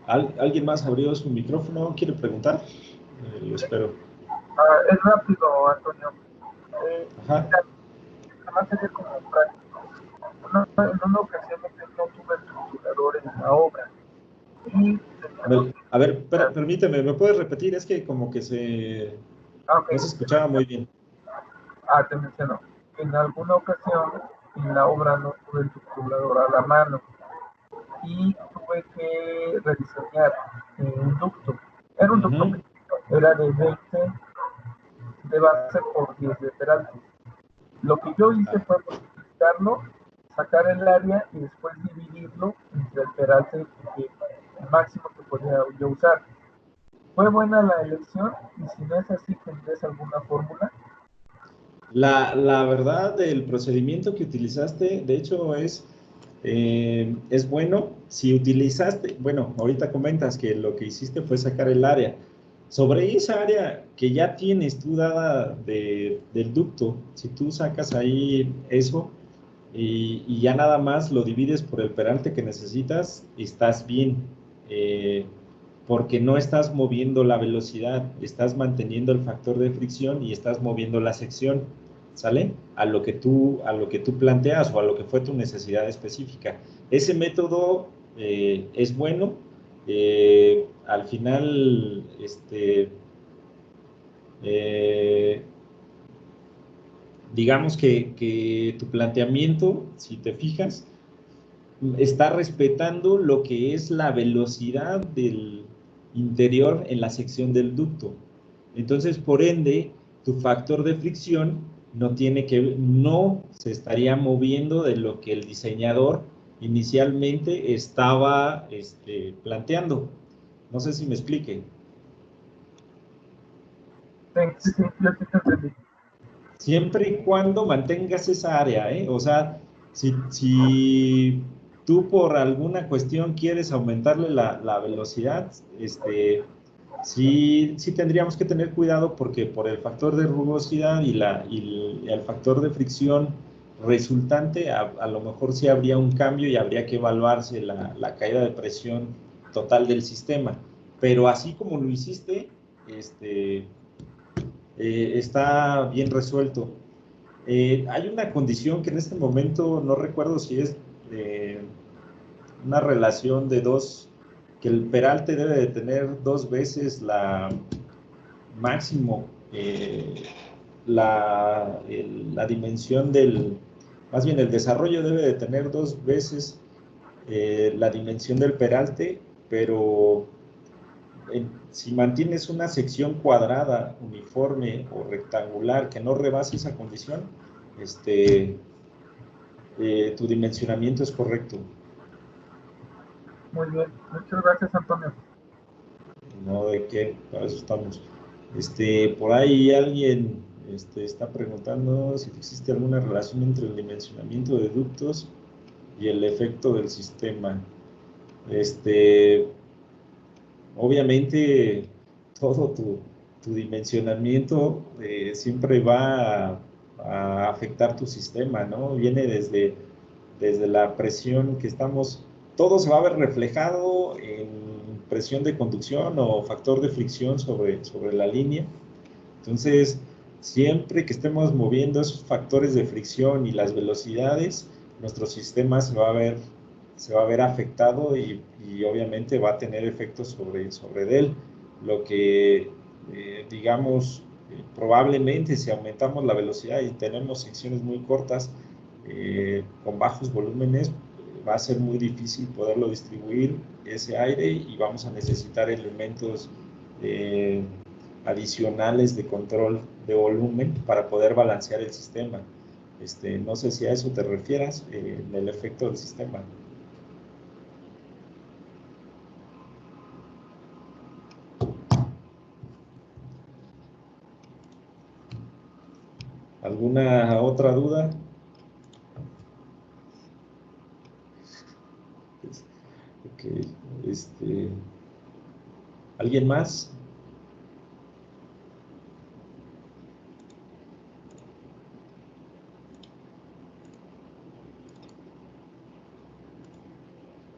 ¿Alguien más abrió su micrófono? ¿Quiere preguntar? Lo espero. Es rápido, Antonio. Ajá. Además sería como práctico. En una ocasión no tuve estructurador en la obra. A ver, permíteme, ¿me puedes repetir? Es que como que no se escuchaba muy bien. Te menciono. En alguna ocasión en la obra no tuve el estructurador a la mano y tuve que rediseñar un ducto. Era un ducto pequeño, era de 20 de base por 10 de peralte. Lo que yo hice fue multiplicarlo, sacar el área y después dividirlo entre el peralte máximo que podía yo usar. ¿Fue buena la elección? Y si no es así, ¿tendrías alguna fórmula? La verdad, el procedimiento que utilizaste, de hecho, es bueno. Si utilizaste, bueno, ahorita comentas que lo que hiciste fue sacar el área. Sobre esa área que ya tienes tú dada del ducto, si tú sacas ahí eso y ya nada más lo divides por el peralte que necesitas, estás bien. Porque no estás moviendo la velocidad, estás manteniendo el factor de fricción y estás moviendo la sección, ¿sale? A lo que tú planteas o a lo que fue tu necesidad específica. Ese método es bueno. Al final, eh, digamos que tu planteamiento, si te fijas, está respetando lo que es la velocidad del interior en la sección del ducto. Entonces, por ende, tu factor de fricción no se estaría moviendo de lo que el diseñador inicialmente estaba planteando. No sé si me explique. Sí, sí, sí, yo sí te entendí. Siempre y cuando mantengas esa área, ¿eh? O sea, si tú por alguna cuestión quieres aumentarle la velocidad, sí tendríamos que tener cuidado porque por el factor de rugosidad y el factor de fricción resultante, a lo mejor sí habría un cambio y habría que evaluarse la caída de presión total del sistema. Pero así como lo hiciste, está bien resuelto. Hay una condición que en este momento no recuerdo si es una relación de que el peralte debe de tener 2 veces máximo, la dimensión más bien el desarrollo debe de tener 2 veces la dimensión del peralte, pero si mantienes una sección cuadrada, uniforme o rectangular que no rebase esa condición, tu dimensionamiento es correcto. Muy bien, muchas gracias, Antonio. No de qué, para eso estamos. Por ahí alguien está preguntando si existe alguna relación entre el dimensionamiento de ductos y el efecto del sistema. Obviamente, todo tu dimensionamiento siempre va a afectar tu sistema, ¿no? Viene desde la presión que todo se va a ver reflejado en presión de conducción o factor de fricción sobre la línea. Entonces, siempre que estemos moviendo esos factores de fricción y las velocidades, nuestro sistema se va a ver afectado y obviamente va a tener efectos sobre él. Lo que, digamos, probablemente si aumentamos la velocidad y tenemos secciones muy cortas, con bajos volúmenes, va a ser muy difícil poderlo distribuir ese aire y vamos a necesitar elementos adicionales de control de volumen para poder balancear el sistema. No sé si a eso te refieras, en el efecto del sistema. ¿Alguna otra duda? Ok, ¿alguien más?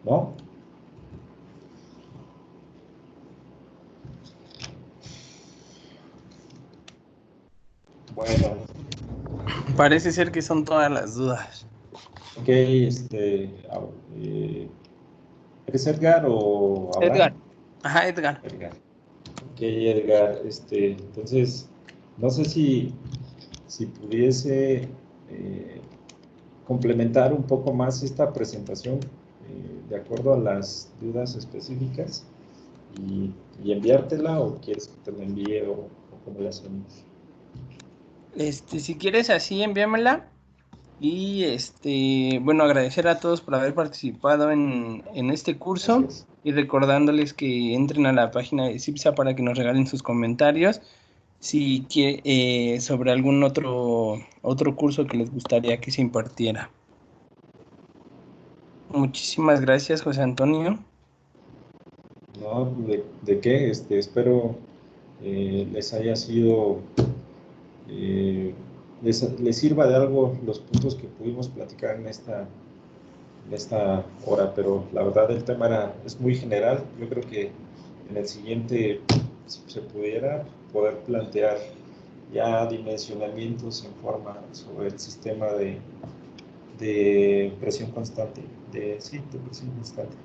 ¿No? Bueno. Parece ser que son todas las dudas. Ok, ¿eres Edgar o Abraham? Edgar. Ajá, Edgar. Edgar. Ok, Edgar, entonces, no sé si pudiese complementar un poco más esta presentación de acuerdo a las dudas específicas y enviártela, o quieres que te la envíe o cómo la hacemos. Si quieres así, envíamela Y bueno, agradecer a todos por haber participado en este curso Gracias. y recordándoles que entren a la página de CIPSA para que nos regalen sus comentarios si sobre algún otro curso que les gustaría que se impartiera. Muchísimas gracias, José Antonio. No, ¿de qué? Espero les haya sido, les sirva de algo los puntos que pudimos platicar en esta hora, pero la verdad el tema es muy general. Yo creo que en el siguiente, si se pudiera, poder plantear ya dimensionamientos en forma sobre el sistema de presión constante, de presión constante.